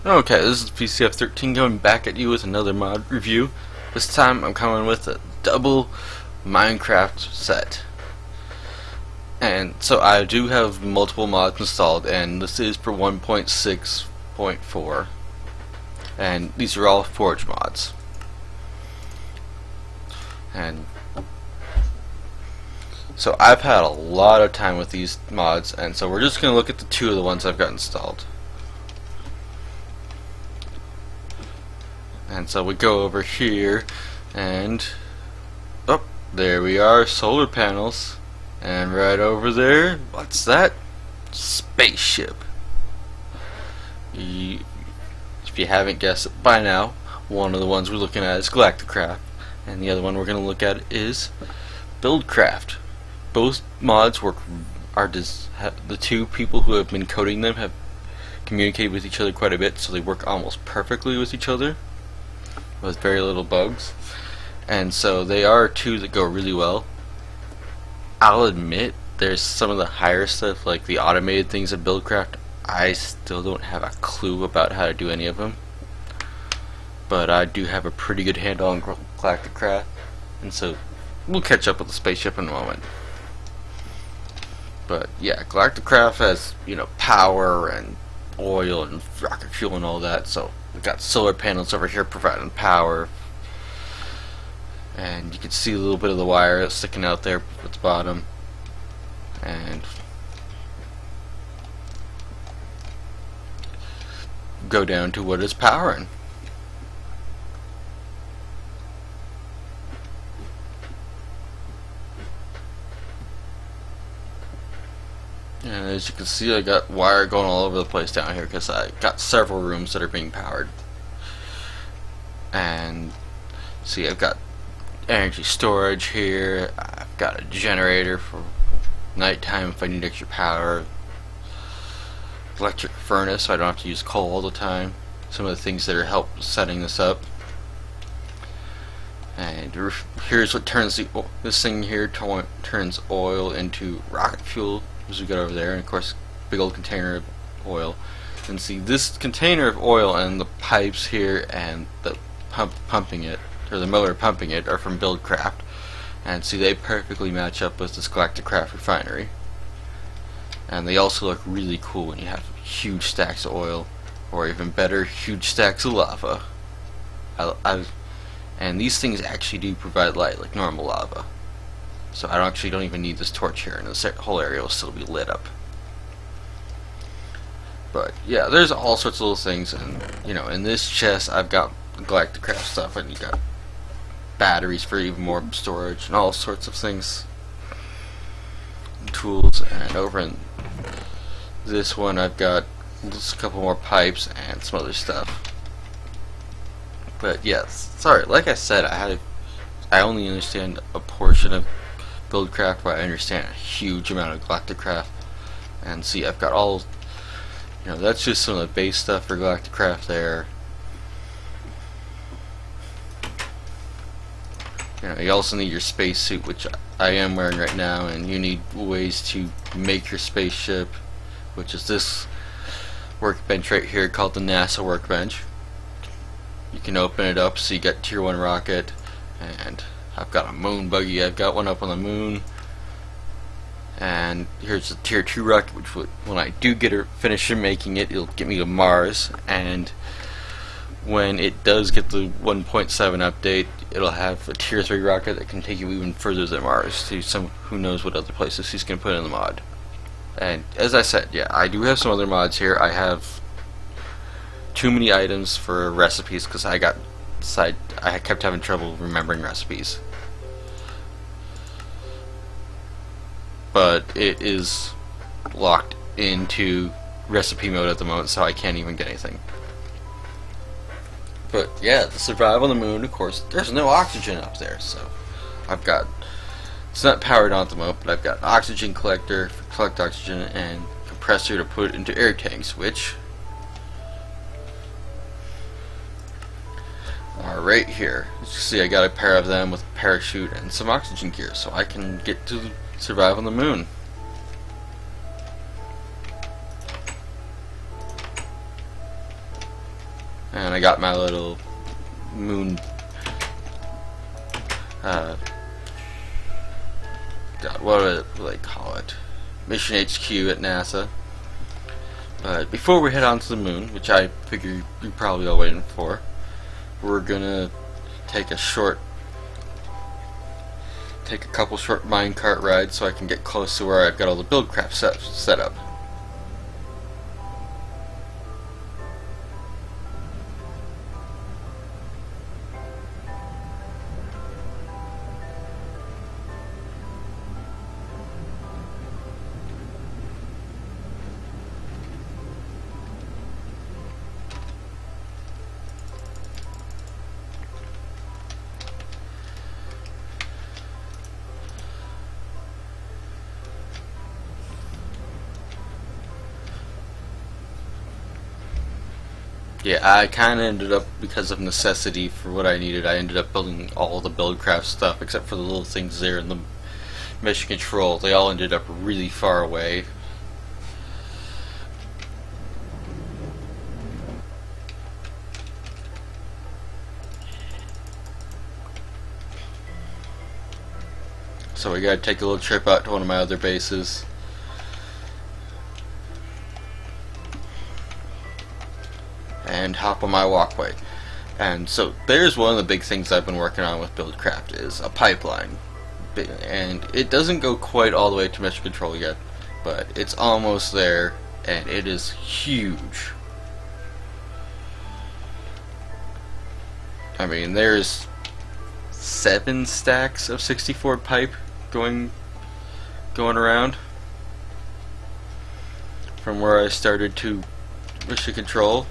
Okay, this is PCF13 coming back at you with another mod review. This time I'm coming with a double Minecraft set. And so I do have multiple mods installed, and this is for 1.6.4. And these are all Forge mods. And so I've had a lot of time with these mods, and so we're just going to look at the two of the ones I've got installed. And so we go over here, and oh, there we are, solar panels. And right over there, what's that? Spaceship. If you haven't guessed it by now, one of the ones we're looking at is Galacticraft, and the other one we're going to look at is Buildcraft. Both mods the two people who have been coding them have communicated with each other quite a bit, so they work almost perfectly with each other, with very little bugs. And so they are two that go really well. I'll admit, there's some of the higher stuff, like the automated things of Buildcraft, I still don't have a clue about how to do any of them. But I do have a pretty good handle on Galacticraft, and so we'll catch up with the spaceship in a moment. But yeah, Galacticraft has, power and oil and rocket fuel and all that, so we've got solar panels over here providing power. And you can see a little bit of the wire sticking out there at the bottom. And go down to what is powering. And as you can see, I got wire going all over the place down here because I got several rooms that are being powered. And see, I've got energy storage here. I've got a generator for nighttime if I need extra power. Electric furnace so I don't have to use coal all the time. Some of the things that are help setting this up. And here's what turns this thing here turns oil into rocket fuel, as we got over there, and of course big old container of oil. And see, this container of oil and the pipes here and the pumping it, or the motor pumping it, are from Buildcraft. And see, they perfectly match up with this Galacticraft refinery. And they also look really cool when you have huge stacks of oil, or even better, huge stacks of lava. And these things actually do provide light like normal lava. So I actually don't even need this torch here, and this whole area will still be lit up. But yeah, there's all sorts of little things, and in this chest I've got Galacticraft stuff, and you got batteries for even more storage and all sorts of things, and tools. And over in this one I've got just a couple more pipes and some other stuff. But yes, sorry, like I said, I only understand a portion of Buildcraft, but I understand a huge amount of Galacticraft. And see, I've got all, that's just some of the base stuff for Galacticraft there. You also need your spacesuit, which I am wearing right now, and you need ways to make your spaceship, which is this workbench right here called the NASA Workbench. You can open it up, so you got tier 1 rocket, and I've got a moon buggy. I've got one up on the moon. And here's the tier 2 rocket, which when I do get her finished making it, it'll get me to Mars. And when it does get the 1.7 update, it'll have a tier 3 rocket that can take you even further than Mars, to who knows what other places he's going to put in the mod. And as I said, yeah, I do have some other mods here. I have too many items for recipes because I kept having trouble remembering recipes. But it is locked into recipe mode at the moment, so I can't even get anything. But yeah, to survive on the moon, of course, there's no oxygen up there, so it's not powered on at the moment, but I've got an oxygen collector to collect oxygen and compressor to put into air tanks, which are right here. As you can see, I got a pair of them with a parachute and some oxygen gear, so I can get to survive on the moon. And I got my little moon, God, what do they call it? Mission HQ at NASA. But before we head on to the moon, which I figure you're probably all waiting for, we're gonna take a couple short minecart rides so I can get close to where I've got all the Buildcraft set up. Yeah, I kind of ended up, because of necessity for what I needed, I ended up building all the Buildcraft stuff except for the little things there in the mission control. They all ended up really far away. So we gotta take a little trip out to one of my other bases. And hop on my walkway. And so there's one of the big things I've been working on with Buildcraft is a pipeline. And it doesn't go quite all the way to mission control yet, but it's almost there, and it is huge. I mean, there's 7 stacks of 64 pipe going around from where I started to mission control.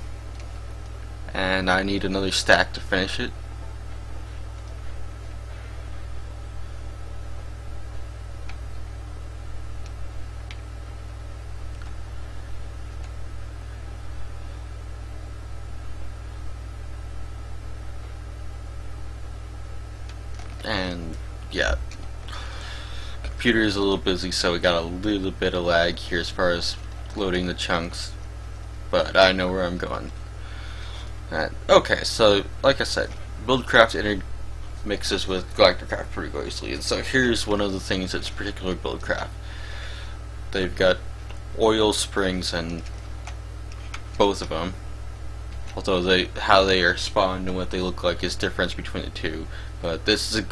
And I need another stack to finish it. And yeah, computer is a little busy, so we got a little bit of lag here as far as loading the chunks, but I know where I'm going. Okay, so like I said, Buildcraft intermixes with Galacticraft pretty closely, and so here's one of the things that's particular Buildcraft. They've got oil springs and both of them, although how they are spawned and what they look like is difference between the two. But this is a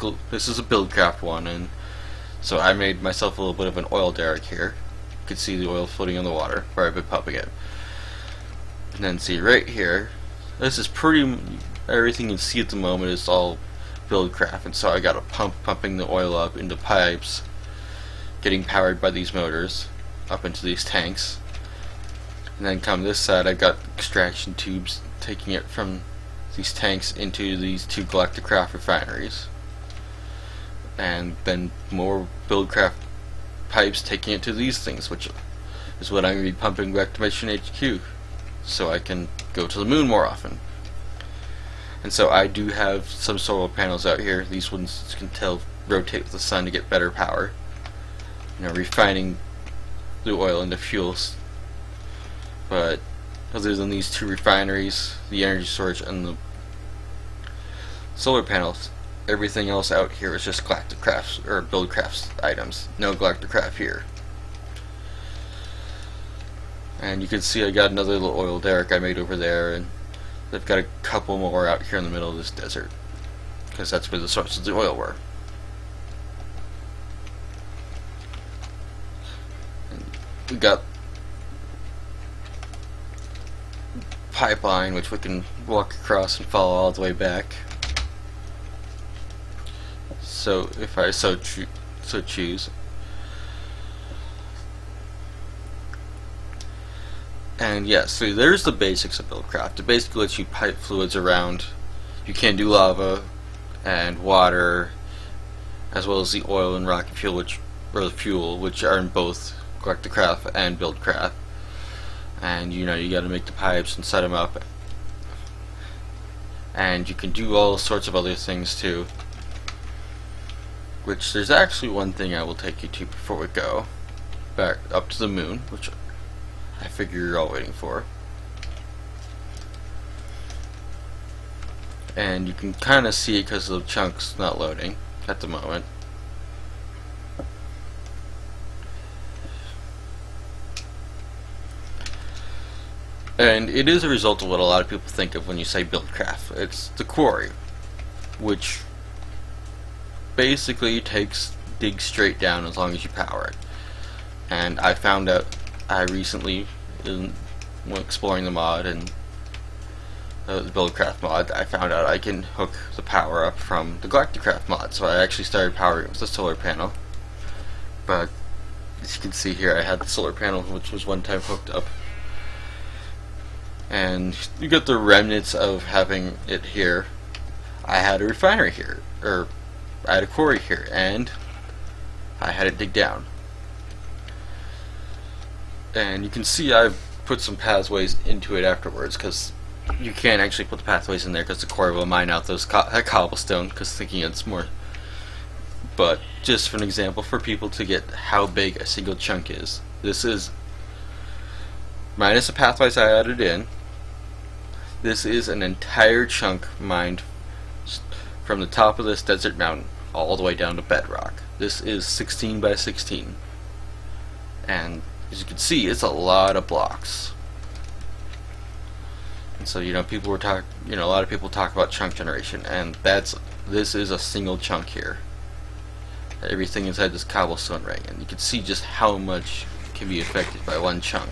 Buildcraft one, and so I made myself a little bit of an oil derrick here. You can see the oil floating in the water where I've been pumping it, and then see right here. This is everything you see at the moment is all Buildcraft, and so I got a pumping the oil up into pipes, getting powered by these motors up into these tanks, and then come this side I got extraction tubes taking it from these tanks into these 2 Galacticraft refineries, and then more Buildcraft pipes taking it to these things, which is what I'm going to be pumping back to Mission HQ. So I can go to the moon more often. And so I do have some solar panels out here. These ones you can rotate with the sun to get better power. You know, refining the oil into fuels. But other than these 2 refineries, the energy storage, and the solar panels, everything else out here is just Galacticraft or Buildcraft items. No Galacticraft here. And you can see I got another little oil derrick I made over there, and they've got a couple more out here in the middle of this desert, because that's where the sources of the oil were. And we got pipeline, which we can walk across and follow all the way back. So if I so choose. And yeah, so there's the basics of Buildcraft. It basically lets you pipe fluids around. You can do lava and water, as well as the oil and rocket fuel, the fuel, which are in both Galacticraft and Buildcraft. And you got to make the pipes and set them up. And you can do all sorts of other things too. Which there's actually one thing I will take you to before we go back up to the moon, which I figure you're all waiting for. and you can kind of see it because the chunk's not loading at the moment. And it is a result of what a lot of people think of when you say Buildcraft. It's the Quarry, which basically digs straight down as long as you power it. And I found out, I recently, when exploring the mod and the Buildcraft mod, I found out I can hook the power up from the Galacticraft mod. So I actually started powering it with the solar panel. But as you can see here, I had the solar panel, which was one time hooked up. And you get the remnants of having it here. I had a refinery here, or I had a quarry here, and I had it dig down. And you can see I've put some pathways into it afterwards, because you can't actually put the pathways in there because the quarry will mine out that cobblestone, because thinking it's more. But just for an example, for people to get how big a single chunk is, this is minus the pathways I added in. This is an entire chunk mined from the top of this desert mountain all the way down to bedrock. This is 16 by 16, and as you can see, it's a lot of blocks. And so, you know, people were a lot of people talk about chunk generation, and this is a single chunk here. Everything inside this cobblestone ring, and you can see just how much can be affected by one chunk.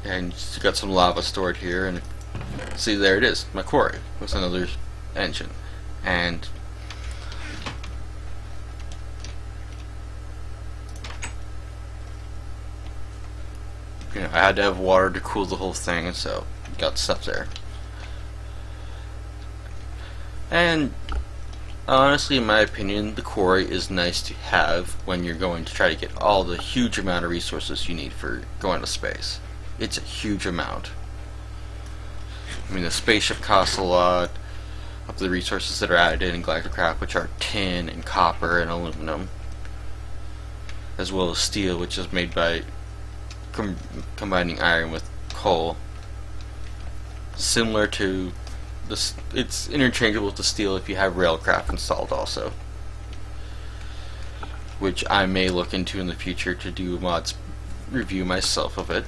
And you got some lava stored here, and see, there it is, my quarry with another engine. And you know, I had to have water to cool the whole thing, so got stuff there. And honestly, in my opinion, the quarry is nice to have when you're going to try to get all the huge amount of resources you need for going to space. It's a huge amount. I mean, the spaceship costs a lot of the resources that are added in Galacticraft, which are tin and copper and aluminum, as well as steel, which is made by combining iron with coal. Similar to this, it's interchangeable with the steel if you have Railcraft installed also, which I may look into in the future to do a mods review myself of it.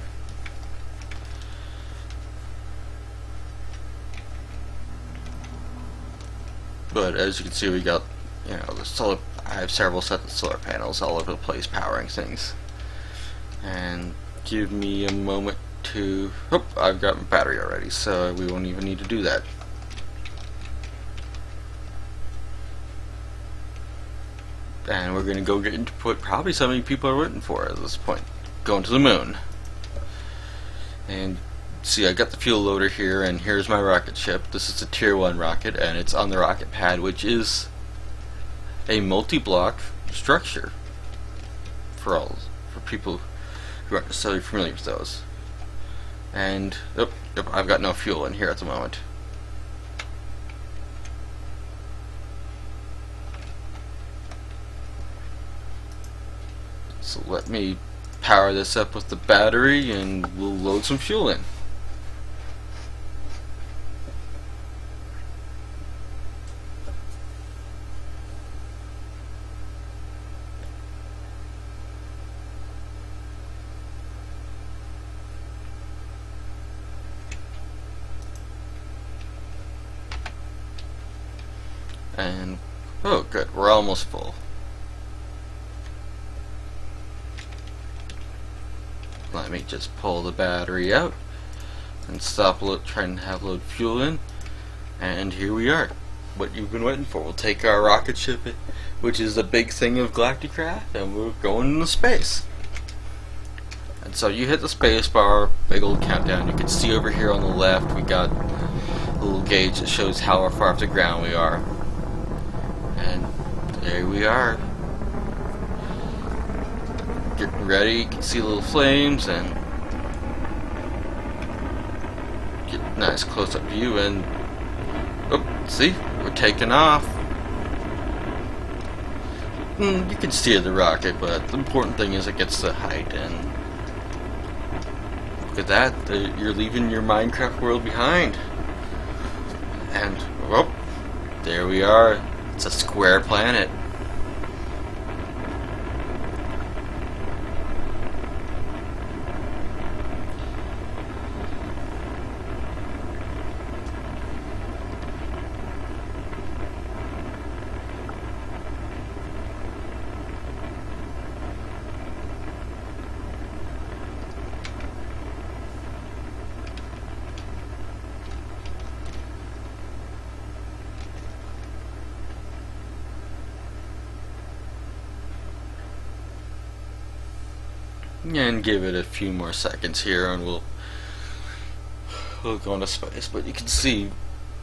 But as you can see, we got, you know, the solar. I have several sets of solar panels all over the place powering things. And give me a moment to. Oh, I've got my battery already, so we won't even need to do that. And we're gonna go get into what probably so many people are waiting for at this point: going to the moon. And see, I got the fuel loader here, and here's my rocket ship. This is a tier 1 rocket, and it's on the rocket pad, which is a multi-block structure for people who aren't necessarily familiar with those. And I've got no fuel in here at the moment. So let me power this up with the battery, and we'll load some fuel in. And oh, good, we're almost full. Let me just pull the battery out and stop trying to have load fuel in, and here we are. What you've been waiting for. We'll take our rocket ship, which is the big thing of Galacticraft, and we're going into space. And so you hit the space bar, big old countdown. You can see over here on the left we got a little gauge that shows how far off the ground we are. And there we are. Getting ready, you can see little flames and get a nice close-up view, and oh, see, we're taking off. You can steer the rocket, but the important thing is it gets the height, and look at that. You're leaving your Minecraft world behind. And, oh, there we are. It's a square planet. And give it a few more seconds here and we'll go into space. But you can see,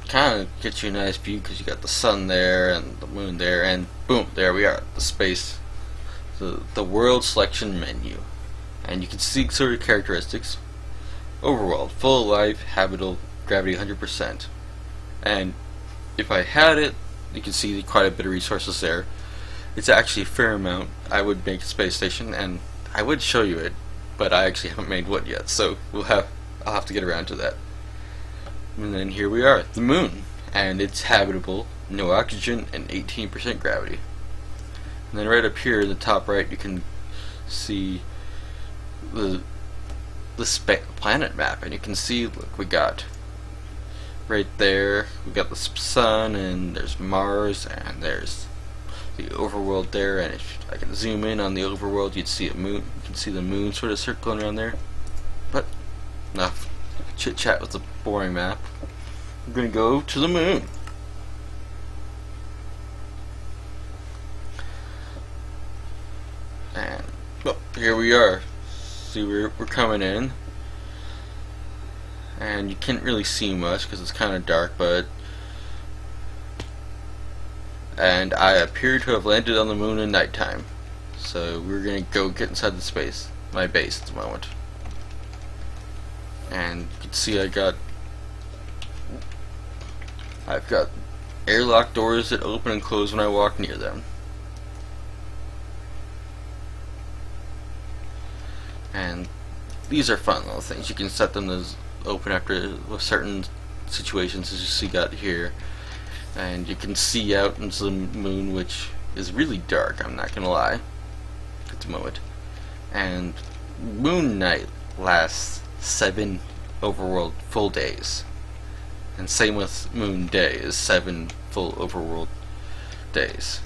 kind of gets you a nice view because you got the sun there and the moon there, and boom, there we are, the space, the world selection menu. And you can see sort of characteristics. Overworld, full of life, habitable, gravity 100%. And if I had it, you can see quite a bit of resources there. It's actually a fair amount. I would make a space station, and I would show you it, but I actually haven't made one yet, so I'll have to get around to that. And then here we are, the moon, and it's habitable, no oxygen, and 18% gravity. And then right up here in the top right, you can see the planet map, and you can see, look, we got right there, we got the sun, and there's Mars, and there's the overworld there, and if I can zoom in on the overworld, you'd see a moon. You can see the moon sort of circling around there. But enough chit chat with the boring map. I'm gonna go to the moon. And well, here we are. See, we're coming in, and you can't really see much because it's kind of dark, but. And I appear to have landed on the moon in nighttime. So we're gonna go get inside my base at the moment. And you can see I've got airlock doors that open and close when I walk near them. And these are fun little things. You can set them to open after certain situations, as you see got here. And you can see out into the moon, which is really dark, I'm not gonna lie, at the moment. And moon night lasts 7 overworld full days. And same with moon day is 7 full overworld days.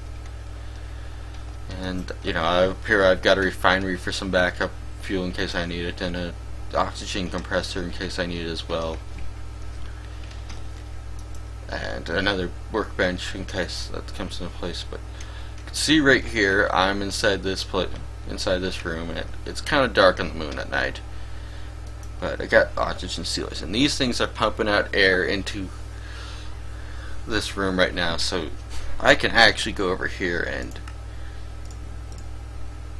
And you know, up here I've got a refinery for some backup fuel in case I need it, and an oxygen compressor in case I need it as well. And another workbench in case that comes into place. But you can see right here, I'm inside this room, and it's kind of dark on the moon at night. But I got oxygen sealers, and these things are pumping out air into this room right now, so I can actually go over here and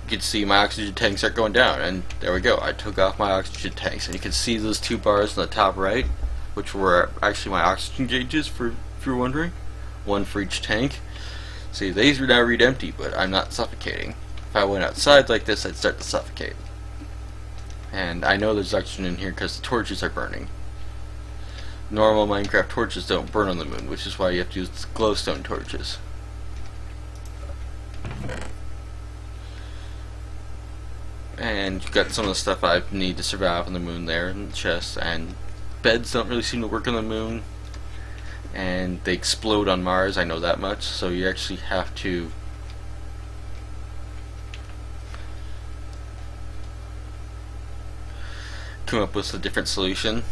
you can see my oxygen tanks are going down, and there we go. I took off my oxygen tanks, and you can see those 2 bars on the top right, which were actually my oxygen gauges, if you're wondering. 1 for each tank. See, these are now read empty, but I'm not suffocating. If I went outside like this, I'd start to suffocate. And I know there's oxygen in here because the torches are burning. Normal Minecraft torches don't burn on the moon, which is why you have to use glowstone torches. And you've got some of the stuff I need to survive on the moon there in the chest, and beds don't really seem to work on the moon, and they explode on Mars, I know that much, so you actually have to come up with a different solution.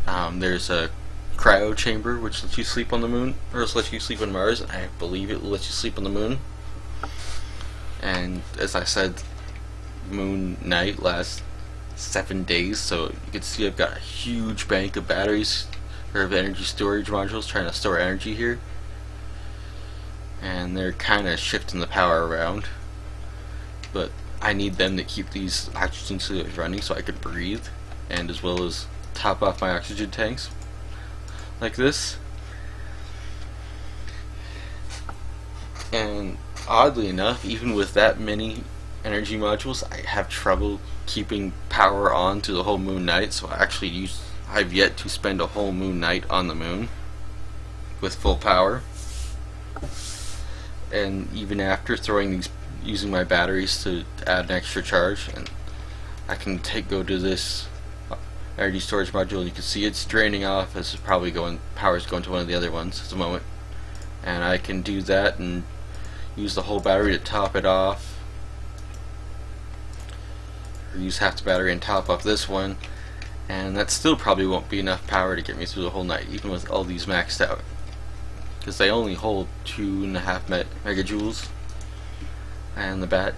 There's a Cryo Chamber which lets you sleep on the moon, or lets you sleep on Mars. I believe it lets you sleep on the moon. And as I said, moon night lasts 7 days, so you can see I've got a huge bank of batteries, or of energy storage modules trying to store energy here. And they're kind of shifting the power around, but I need them to keep these oxygen cylinders running so I could breathe, and as well as top off my oxygen tanks like this. And oddly enough, even with that many energy modules, I have trouble keeping power on to the whole moon night, so I've yet to spend a whole moon night on the moon with full power. And even after using my batteries to add an extra charge, and I can go to this energy storage module, and you can see it's draining off as it's probably power's going to one of the other ones at the moment. And I can do that and use the whole battery to top it off, or use half the battery and top up this one, and that still probably won't be enough power to get me through the whole night, even with all these maxed out, because they only hold 2.5 megajoules. And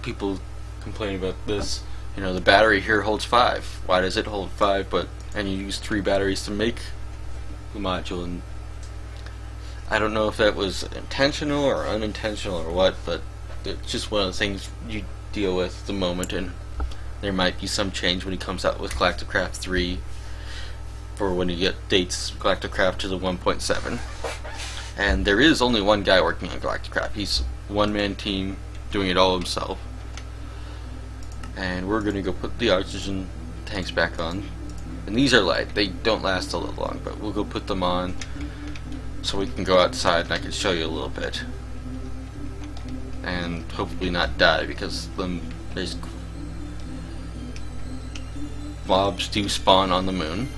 people complain about this. You know, the battery here holds 5. Why does it hold 5? And you use 3 batteries to make the module, and I don't know if that was intentional or unintentional or what, but it's just one of the things you deal with at the moment, and there might be some change when he comes out with Galacticraft 3 for when he dates Galacticraft to the 1.7. And there is only one guy working on Galacticraft. He's a one-man team doing it all himself. And we're going to go put the oxygen tanks back on. And these are light. They don't last a little long, but we'll go put them on so we can go outside and I can show you a little bit. And hopefully not die, because there's mobs do spawn on the moon.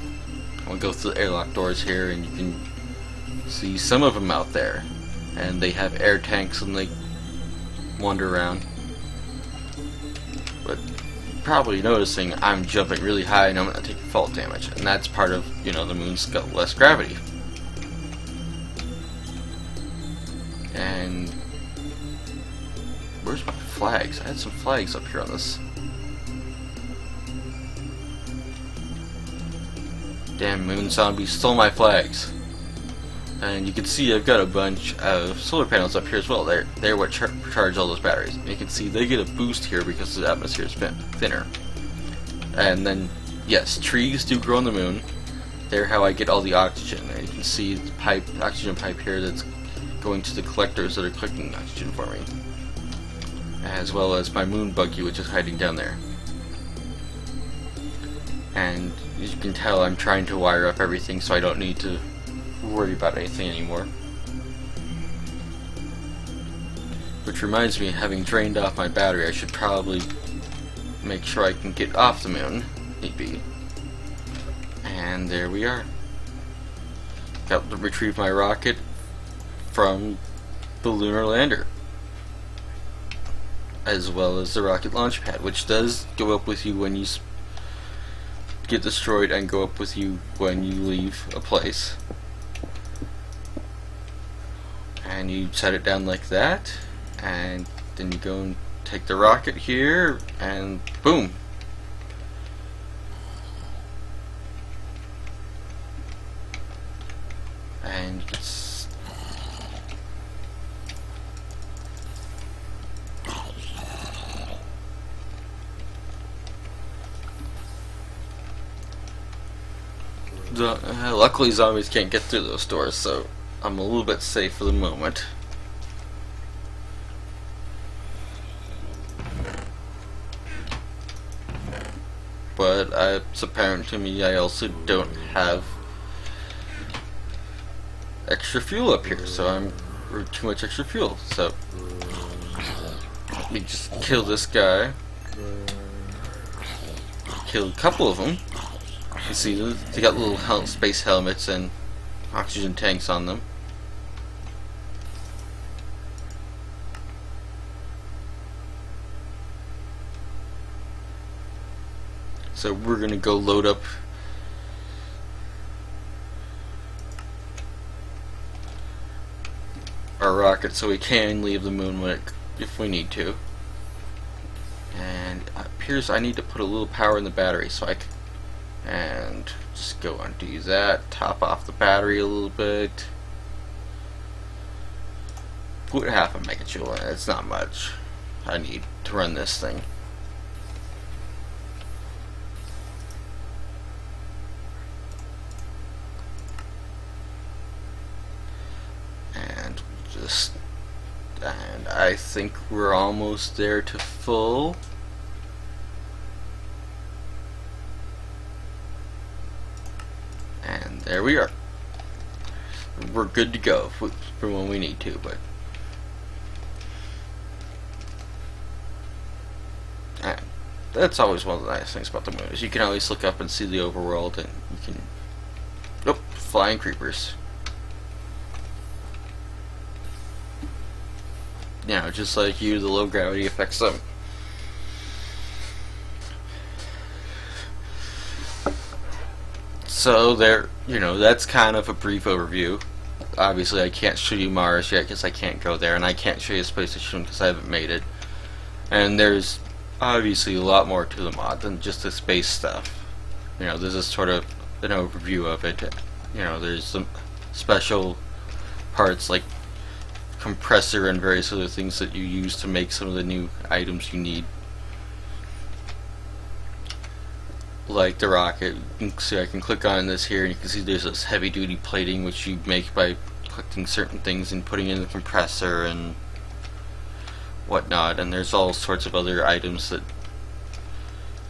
We'll go through the airlock doors here, and you can see some of them out there. And they have air tanks and they wander around. But probably noticing I'm jumping really high and I'm not taking fault damage, and that's part of, you know, the moon's got less gravity. And where's my flags? I had some flags up here on this. Damn moon zombie stole my flags. And you can see I've got a bunch of solar panels up here as well. They're what charge all those batteries. And you can see they get a boost here because the atmosphere is thinner. And then, yes, trees do grow on the moon. They're how I get all the oxygen. And you can see the oxygen pipe here that's going to the collectors that are collecting oxygen for me. As well as my moon buggy, which is hiding down there. And as you can tell, I'm trying to wire up everything so I don't need to worry about anything anymore. Which reminds me, having drained off my battery, I should probably make sure I can get off the moon, need be. And there we are. Got to retrieve my rocket from the lunar lander, as well as the rocket launch pad, which does go up with you when you get destroyed and go up with you when you leave a place. And you set it down like that, and then you go and take the rocket here, and boom. And it's luckily zombies can't get through those doors, so I'm a little bit safe for the moment. But it's apparent to me I also don't have extra fuel up here, so too much extra fuel. So let me just kill this guy. Kill a couple of them. You see, they got little space helmets and oxygen tanks on them. So we're gonna go load up our rocket so we can leave the moon if we need to. And it appears I need to put a little power in the battery, so and just go undo that, top off the battery a little bit. Put half a megajoule in it, it's not much I need to run this thing. And just And I think we're almost there to full. And there we are. We're good to go for when we need to, but and that's always one of the nice things about the moon is you can always look up and see the overworld, and you can flying creepers. You know, just like you, the low gravity affects them. So there, that's kind of a brief overview. Obviously, I can't show you Mars yet because I can't go there, and I can't show you Space Station because I haven't made it. And there's obviously a lot more to the mod than just the space stuff. This is sort of an overview of it. There's some special parts like compressor and various other things that you use to make some of the new items you need. Like the rocket, you can see I can click on this here and you can see there's this heavy duty plating which you make by collecting certain things and putting in the compressor and whatnot, and there's all sorts of other items that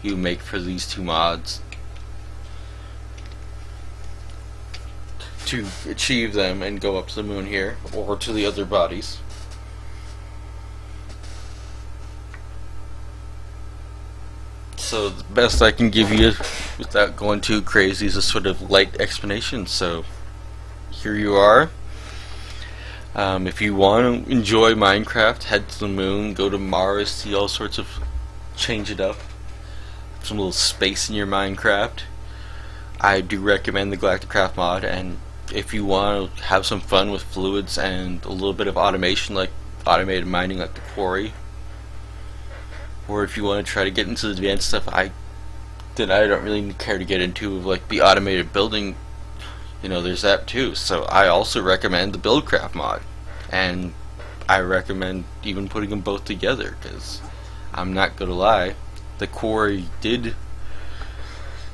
you make for these two mods to achieve them and go up to the moon here or to the other bodies. So the best I can give you without going too crazy is a sort of light explanation. So here you are. If you want to enjoy Minecraft, head to the moon, go to Mars, see all sorts of, change it up, some little space in your Minecraft. I do recommend the Galacticraft mod, and if you want to have some fun with fluids and a little bit of automation like automated mining like the Quarry, or if you want to try to get into the advanced stuff I don't really care to get into, like the automated building, there's that too. So I also recommend the Buildcraft mod, and I recommend even putting them both together, because I'm not gonna lie, the Quarry did,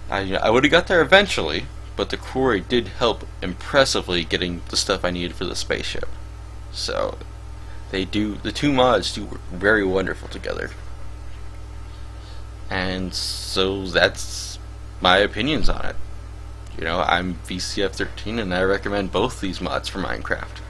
I would have got there eventually, but the Quarry did help impressively getting the stuff I needed for the spaceship. So the two mods do work very wonderful together. And so that's my opinions on it. I'm VCF13 and I recommend both these mods for Minecraft.